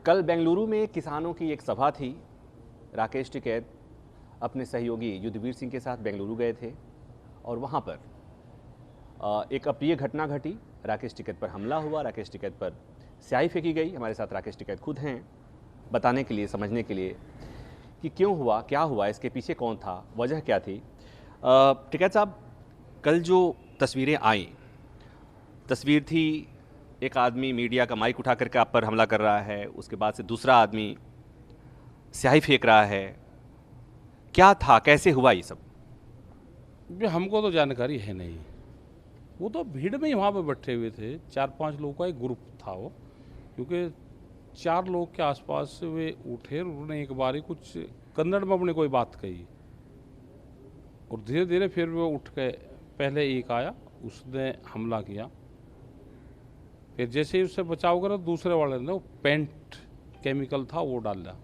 कल बेंगलुरु में किसानों की एक सभा थी। राकेश टिकैत अपने सहयोगी युद्धवीर सिंह के साथ बेंगलुरु गए थे और वहाँ पर एक अप्रिय घटना घटी। राकेश टिकैत पर हमला हुआ, राकेश टिकैत पर स्याही फेंकी गई। हमारे साथ राकेश टिकैत खुद हैं बताने के लिए, समझने के लिए कि क्यों हुआ, क्या हुआ, इसके पीछे कौन था, वजह क्या थी। टिकैत साहब, कल जो तस्वीरें आई, तस्वीर थी एक आदमी मीडिया का माइक उठा करके आप पर हमला कर रहा है, उसके बाद से दूसरा आदमी स्याही फेंक रहा है। क्या था, कैसे हुआ ये सब? हमको तो जानकारी है नहीं। वो तो भीड़ में ही वहाँ पे बैठे हुए थे, 4-5 लोगों का एक ग्रुप था वो, क्योंकि 4 लोग के आसपास से वे उठे और उन्होंने एक बारी कुछ कन्नड़ में अपने कोई बात कही और धीरे धीरे फिर वो उठ के पहले एक आया, उसने हमला किया। फिर जैसे ही उससे बचाव करा दूसरे वाले ने वो पेंट केमिकल था वो डाला,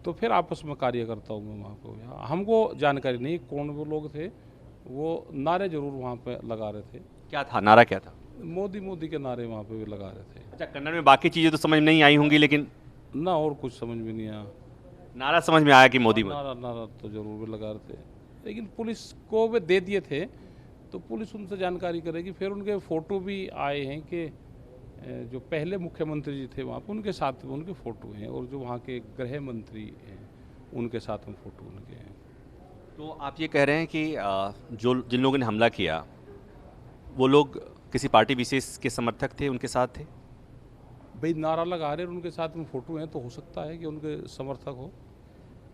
तो फिर आपस में कार्यकर्ताओं में वहाँ पे हुआ। हमको जानकारी नहीं कौन वो लोग थे। वो नारे जरूर वहाँ पे लगा रहे थे। क्या था नारा, क्या था? मोदी मोदी के नारे वहाँ पे भी लगा रहे थे। अच्छा, कन्नड़ में बाकी चीज़ें तो समझ नहीं आई होंगी, लेकिन ना और कुछ समझ में नहीं आया। नारा समझ में आया कि मोदी मोदी। नारा नारा तो जरूर भी लगा रहे थे, लेकिन पुलिस को वे दे दिए थे तो पुलिस उनसे जानकारी करेगी। फिर उनके फ़ोटो भी आए हैं कि जो पहले मुख्यमंत्री जी थे वहाँ पर उनके साथ में उनके फ़ोटो हैं, और जो वहाँ के गृह मंत्री हैं उनके साथ में फ़ोटो उनके हैं। तो आप ये कह रहे हैं कि जिन लोगों ने हमला किया वो लोग किसी पार्टी विशेष के समर्थक थे, उनके साथ थे? भाई नारा लगा रहे और उनके साथ में फ़ोटो हैं तो हो सकता है कि उनके समर्थक हो,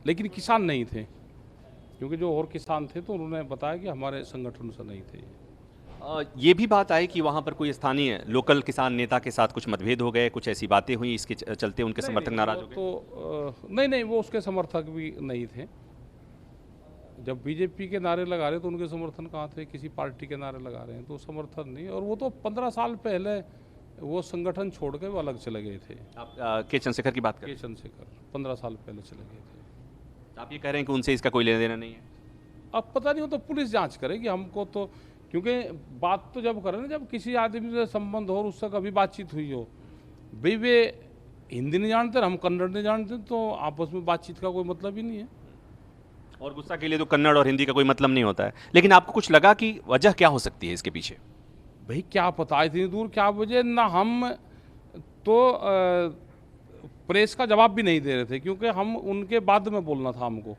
लेकिन किसान नहीं थे, क्योंकि जो और किसान थे तो उन्होंने बताया कि हमारे संगठन से नहीं थे। ये भी बात आई कि वहाँ पर कोई स्थानीय लोकल किसान नेता के साथ कुछ मतभेद हो गए, कुछ ऐसी बातें हुई, इसके चलते उनके समर्थक नाराज हो गए। तो नहीं, वो उसके समर्थक भी नहीं थे। जब बीजेपी के नारे लगा रहे तो उनके समर्थन कहाँ थे? किसी पार्टी के नारे लगा रहे हैं तो समर्थन नहीं। और वो तो 15 साल पहले वो संगठन छोड़ के वो अलग चले गए थे। आप के चंद्रशेखर की बात करें? के चंद्रशेखर 15 साल पहले चले गए थे। आप ये कह रहे हैं कि उनसे इसका कोई लेना देना नहीं है? अब पता नहीं, हो तो पुलिस जांच करेगी। हमको तो, क्योंकि बात तो जब करें ना, जब किसी आदमी से संबंध हो और उससे कभी बातचीत हुई हो, भाई वे हिंदी नहीं जानते, हम कन्नड़ नहीं जानते, तो आपस में बातचीत का कोई मतलब ही नहीं है। और गुस्सा के लिए तो कन्नड़ और हिंदी का कोई मतलब नहीं होता है। लेकिन आपको कुछ लगा कि वजह क्या हो सकती है इसके पीछे? भाई क्या पता इतनी दूर क्या वजह, ना हम तो प्रेस का जवाब भी नहीं दे रहे थे, क्योंकि हम उनके बाद में बोलना था हमको।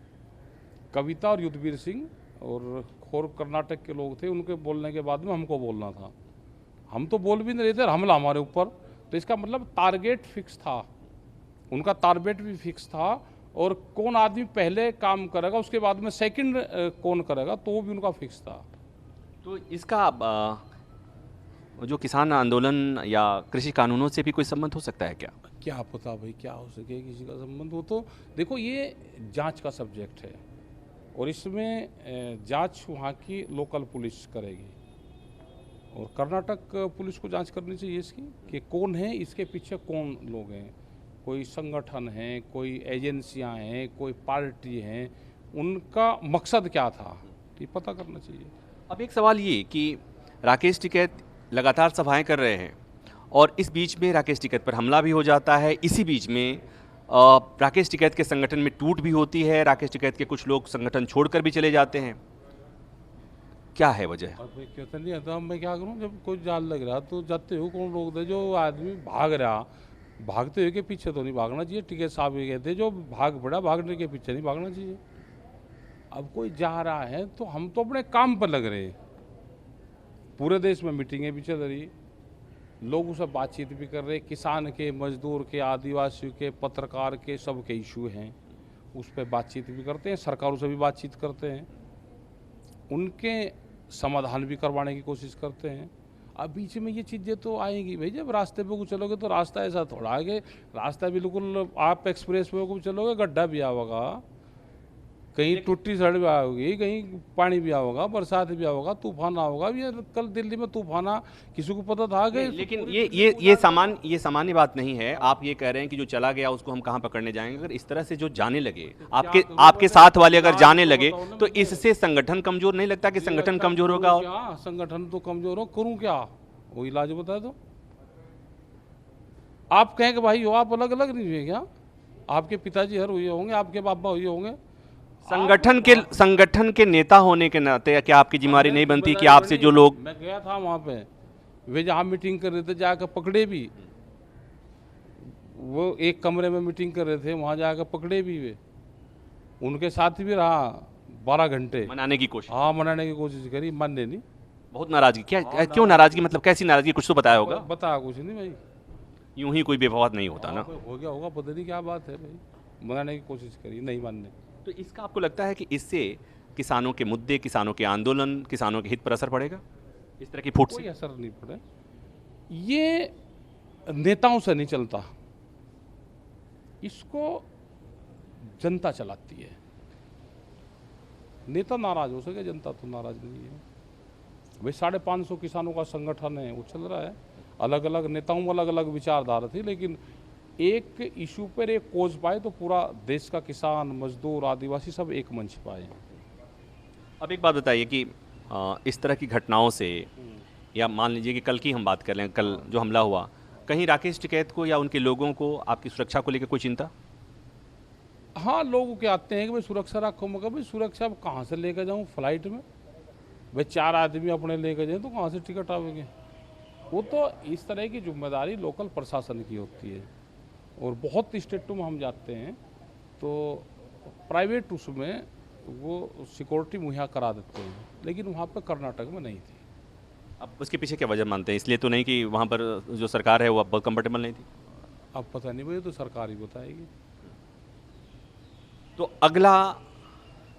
कविता और युद्धवीर सिंह और खोर कर्नाटक के लोग थे, उनके बोलने के बाद में हमको बोलना था। हम तो बोल भी नहीं रहे थे, हमला हमारे ऊपर। तो इसका मतलब टारगेट फिक्स था, उनका टारगेट भी फिक्स था, और कौन आदमी पहले काम करेगा उसके बाद में सेकंड कौन करेगा तो वो भी उनका फिक्स था। तो इसका जो किसान आंदोलन या कृषि कानूनों से भी कोई संबंध हो सकता है क्या? क्या पता भाई, क्या हो सके किसी का संबंध हो। तो देखो, ये जांच का सब्जेक्ट है और इसमें जांच वहाँ की लोकल पुलिस करेगी, और कर्नाटक पुलिस को जांच करनी चाहिए इसकी कि कौन है इसके पीछे, कौन लोग हैं, कोई संगठन है, कोई एजेंसियां हैं, कोई पार्टी हैं, उनका मकसद क्या था, ये पता करना चाहिए। अब एक सवाल ये कि राकेश टिकैत लगातार सभाएं कर रहे हैं और इस बीच में राकेश टिकैत पर हमला भी हो जाता है। इसी बीच में राकेश टिकैत के संगठन में टूट भी होती है, राकेश टिकैत के कुछ लोग संगठन छोड़कर भी चले जाते हैं। क्या है वजह? कहते नहीं आता, मैं क्या करूँ, जब कोई जाल लग रहा तो जाते हो कौन लोग थे? जो आदमी भाग रहा, भागते हुए के पीछे तो नहीं भागना चाहिए। टिकैत साहब ये कहते जो भाग पड़ा, भागने के पीछे नहीं भागना चाहिए। अब कोई जा रहा है तो हम तो अपने काम पर लग रहे हैं। पूरे देश में मीटिंगें भी चल रही, लोगों से बातचीत भी कर रहे, किसान के, मजदूर के, आदिवासियों के, पत्रकार के, सब के इशू हैं, उस पर बातचीत भी करते हैं, सरकारों से भी बातचीत करते हैं, उनके समाधान भी करवाने की कोशिश करते हैं। अब बीच में ये चीज़ें तो आएंगी भाई, जब रास्ते पे को चलोगे तो रास्ता ऐसा थोड़ा है कि रास्ता बिल्कुल आप एक्सप्रेस वे को चलोगे, गड्ढा भी आएगा, कहीं टूटी सड़क भी आओगी, कहीं पानी भी आओगा, बरसात भी आओगा, तूफान आओगा। ये कल दिल्ली में तूफान आ, किसी को पता था कि? लेकिन ये सामान्य बात नहीं है। आप ये कह रहे हैं कि जो चला गया उसको हम कहाँ पकड़ने जाएंगे? अगर इस तरह से जो जाने लगे, आपके साथ वाले अगर जाने लगे, तो इससे संगठन कमजोर नहीं लगता कि संगठन कमजोर होगा? क्या संगठन तो कमजोर हो, करूँ क्या? वो इलाज बता दो। आप कहें कि भाई हो आप अलग अलग नहीं हुए क्या? आपके पिताजी हर हुए होंगे, आपके पापा हुए होंगे। संगठन के नेता होने के नाते क्या आपकी जिम्मेदारी नहीं बनती कि आपसे जो लोग। मैं गया था वहाँ पे, वे जहाँ मीटिंग कर रहे थे जाकर पकड़े भी, वो एक कमरे में मीटिंग कर रहे थे, वहाँ जाकर पकड़े भी वे, उनके साथ भी रहा 12 घंटे। मनाने की कोशिश। हाँ, मनाने की कोशिश करी, मानने नहीं। बहुत नाराजगी क्या? क्यों नाराजगी, मतलब कैसी नाराजगी, कुछ तो बताया होगा। बताया कुछ नहीं भाई। यूं ही कोई बेवफात नहीं होता ना। हो गया होगा, पता नहीं क्या बात है भाई, मनाने की कोशिश करी, नहीं मानने। तो इसका आपको लगता है कि इससे किसानों के मुद्दे, किसानों के आंदोलन, किसानों के हित पर असर पड़ेगा इस तरह की फूट कोई से? असर नहीं पड़े, ये नेताओं से नहीं चलता, इसको जनता चलाती है। नेता नाराज हो सके, जनता तो नाराज नहीं है भाई। 550 किसानों का संगठन है, वो चल रहा है। अलग अलग नेताओं में अलग अलग विचारधारा थी, लेकिन एक इशू पर एक कोज पाए तो पूरा देश का किसान, मजदूर, आदिवासी सब एक मंच पाए। अब एक बात बताइए कि इस तरह की घटनाओं से, या मान लीजिए कि कल की हम बात कर लें, कल जो हमला हुआ, कहीं राकेश टिकैत को या उनके लोगों को आपकी सुरक्षा को लेकर कोई चिंता? हाँ, लोग क्या आते हैं कि भाई सुरक्षा रखो, मगर भाई सुरक्षा अब कहाँ से लेकर जाऊँ फ्लाइट में? भाई 4 आदमी अपने लेकर जाए तो कहाँ से टिकट आवेंगे? वो तो इस तरह की जिम्मेदारी लोकल प्रशासन की होती है। और बहुत स्टेटों में हम जाते हैं तो प्राइवेट उसमें वो सिक्योरिटी मुहैया करा देते हैं, लेकिन वहाँ पर कर्नाटक में नहीं थी। अब उसके पीछे क्या वजह मानते हैं? इसलिए तो नहीं कि वहाँ पर जो सरकार है वो बहुत कंफर्टेबल नहीं थी? अब पता नहीं भाई, तो सरकार ही बताएगी। तो अगला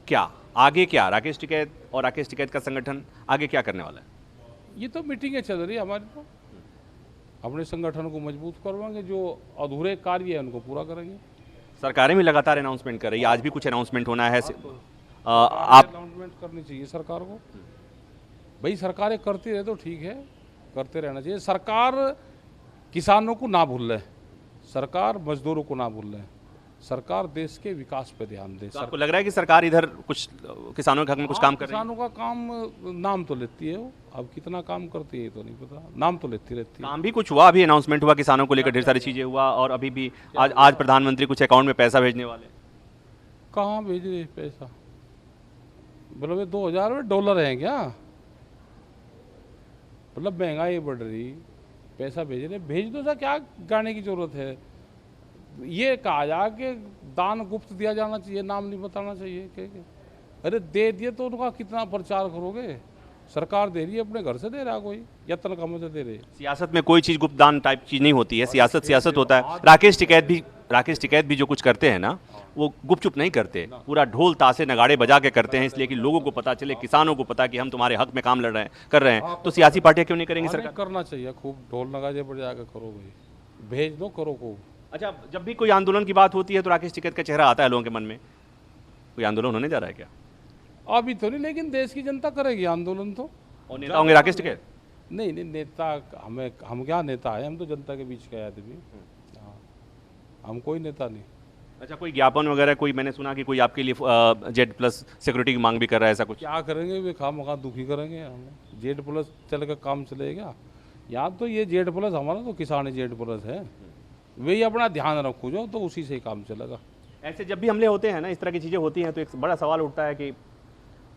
क्या, आगे क्या, राकेश टिकैत और राकेश टिकैत का संगठन आगे क्या करने वाला है? ये तो मीटिंगें चल रही है हमारी, तो अपने संगठन को मजबूत करवाएंगे, जो अधूरे कार्य है उनको पूरा करेंगे। सरकारें भी लगातार अनाउंसमेंट कर रही है, आज भी कुछ अनाउंसमेंट होना है। आप अनाउंसमेंट करनी चाहिए सरकार को भाई, सरकारें करती रहे तो ठीक है, करते रहना चाहिए। सरकार किसानों को ना भूल ले, सरकार मजदूरों को ना भूल ले, सरकार देश के विकास पे ध्यान दे। तो आपको लग रहा है कि सरकार इधर कुछ किसानों के हक में कुछ काम कर रही है? किसानों का काम नाम तो लेती है वो, अब कितना काम करती है तो नहीं पता, नाम तो लेती रहती है। काम भी कुछ हुआ, अभी अनाउंसमेंट हुआ किसानों को लेकर, ढेर सारी चीजें हुआ, और अभी भी आज प्रधानमंत्री कुछ अकाउंट में पैसा भेजने वाले। कहाँ भेज रहे पैसा? बोलो $2000 डॉलर हैं क्या? मतलब महंगाई बढ़ रही, पैसा भेज रहे, भेज दो सा, क्या गाने की जरूरत है? ये कहा जा कि दान गुप्त दिया जाना चाहिए, नाम नहीं बताना चाहिए। क्या अरे दे दिए तो उनका कितना प्रचार करोगे? सरकार दे रही है, अपने घर से दे रहा कोई, या तनख्वाह से दे रही है। सियासत में कोई चीज गुप्त दान टाइप चीज नहीं होती है, सियासत होता है। राकेश टिकैत भी जो कुछ करते हैं ना, वो गुपचुप नहीं करते, पूरा ढोल ताशे नगाड़े बजा के करते हैं, इसलिए कि लोगों को पता चले, किसानों को पता कि हम तुम्हारे हक में काम लड़ रहे हैं, कर रहे हैं। तो सियासी पार्टियां क्यों नहीं करेंगी? सरकार करना चाहिए, खूब ढोल नगाजे बजा के करो भाई, भेज दो, करो खूब। अच्छा, जब भी कोई आंदोलन की बात होती है तो राकेश टिकैत का चेहरा आता है लोगों के मन में। कोई आंदोलन होने जा रहा है क्या? अभी तो नहीं, लेकिन देश की जनता करेगी आंदोलन तो। और नेता होंगे राकेश टिकैत? नहीं नहीं, नेता हम क्या नेता है, हम तो जनता के बीच के आदमी। हाँ, हम कोई नेता नहीं। अच्छा, कोई ज्ञापन वगैरह, कोई मैंने सुना कि कोई आपके लिए Z+ सिक्योरिटी की मांग भी कर रहा है, ऐसा कुछ? क्या करेंगे वे, खामखा दुखी करेंगे हमें। Z+ चल कर काम चलेगा? यहाँ तो ये Z+ हमारा तो किसान Z+ है, वही अपना ध्यान रखो जो, तो उसी से ही काम चलेगा। ऐसे जब भी हमले होते हैं ना, इस तरह की चीज़ें होती हैं, तो एक बड़ा सवाल उठता है कि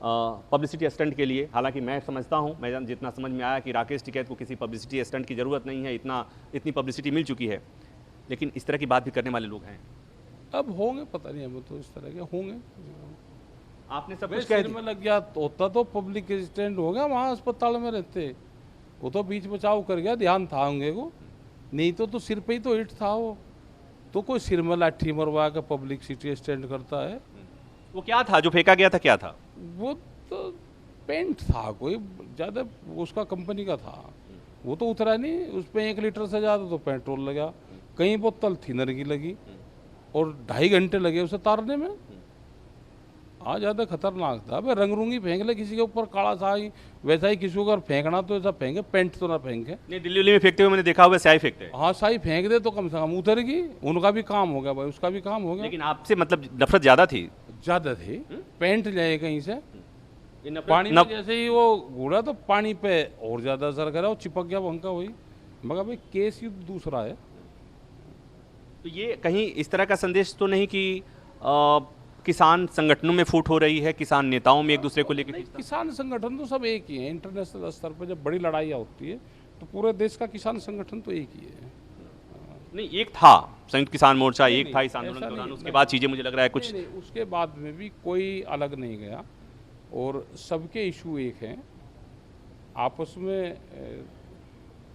पब्लिसिटी स्टंट के लिए, हालांकि मैं समझता हूं, मैं जितना समझ में आया कि राकेश टिकैत को किसी पब्लिसिटी स्टंट की ज़रूरत नहीं है, इतनी पब्लिसिटी मिल चुकी है, लेकिन इस तरह की बात भी करने वाले लोग हैं। अब होंगे, पता नहीं, हमें तो इस तरह के होंगे। आपने सब कुछ कह में लग गया होता तो पब्लिक स्टैंड हो गया, वहाँ अस्पताल में रहते, वो तो बीच बचाव कर गया, ध्यान था होंगे को, नहीं तो सिर पे ही तो हिट था वो। तो कोई सिर में लाठी मरवा के पब्लिक सिटी स्टैंड करता है? वो क्या था जो फेंका गया था, क्या था वो? तो पेंट था कोई, ज़्यादा उसका कंपनी का था, वो तो उतरा नहीं, उस पर 1 लीटर से ज़्यादा तो पेट्रोल लगा, कहीं बोतल थिनर की लगी, और 2.5 घंटे लगे उसे तारने में। हाँ, ज़्यादा खतरनाक था भाई। रंगरूंगी फेंक ले किसी के ऊपर, काला सा ही वैसा ही किसी को अगर फेंकना तो ऐसा फेंके, पेंट तो ना फेंके। नहीं, दिल्ली में फेंकते हुए मैंने देखा हुआ, स्याही फेंकते हैं। हाँ, स्याही फेंक दे तो कम से कम उतरेगी, उनका भी काम हो गया भाई, उसका भी काम हो गया। लेकिन आपसे मतलब नफरत ज़्यादा थी? ज़्यादा थी। पेंट जाए कहीं से, पानी में जैसे ही वो घूरा तो पानी पे और ज़्यादा असर करा, वो चिपक गया वहाँ का वही। मगर भाई केस युद्ध दूसरा है, तो ये कहीं इस तरह का संदेश तो नहीं कि किसान संगठनों में फूट हो रही है, किसान नेताओं में एक दूसरे को लेकर? नहीं, किसान संगठन तो सब एक ही है। इंटरनेशनल स्तर पर जब बड़ी लड़ाइयाँ होती है तो पूरे देश का किसान संगठन तो एक ही है। नहीं, एक था संयुक्त किसान मोर्चा, नहीं, एक था इस नहीं, आंदोलन ऐसा के दौरान, नहीं, उसके नहीं। बाद चीजें मुझे लग रहा है कुछ। नहीं, उसके बाद में भी कोई अलग नहीं गया और सबके इशू एक हैं। आपस में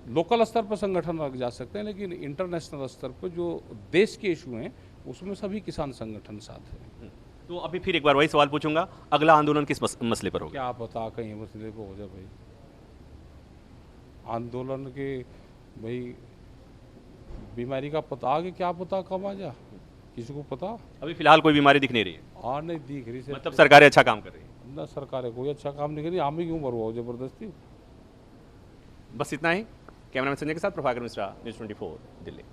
लोकल स्तर पर संगठन रख जा सकते हैं, लेकिन इंटरनेशनल स्तर पर जो देश के इशू हैं उसमें सभी किसान संगठन साथ हैं। तो अभी फिर एक बार वही सवाल पूछूंगा, अगला आंदोलन किस मसले पर होगा? क्या पता कहीं मसले को हो जाए भाई। आंदोलन के भाई बीमारी का पता आगे क्या पता कब आ जा, किसी को पता? अभी फिलहाल कोई बीमारी दिख नहीं रही है, नहीं दिख रही। मतलब सरकारें अच्छा काम कर रही है? ना सरकारें कोई अच्छा काम नहीं करी, हम ही क्यों मरवाओ जबरदस्ती। बस इतना ही। कैमरामैन संजय के साथ प्रभाकर मिश्रा, न्यूज़ 24 दिल्ली।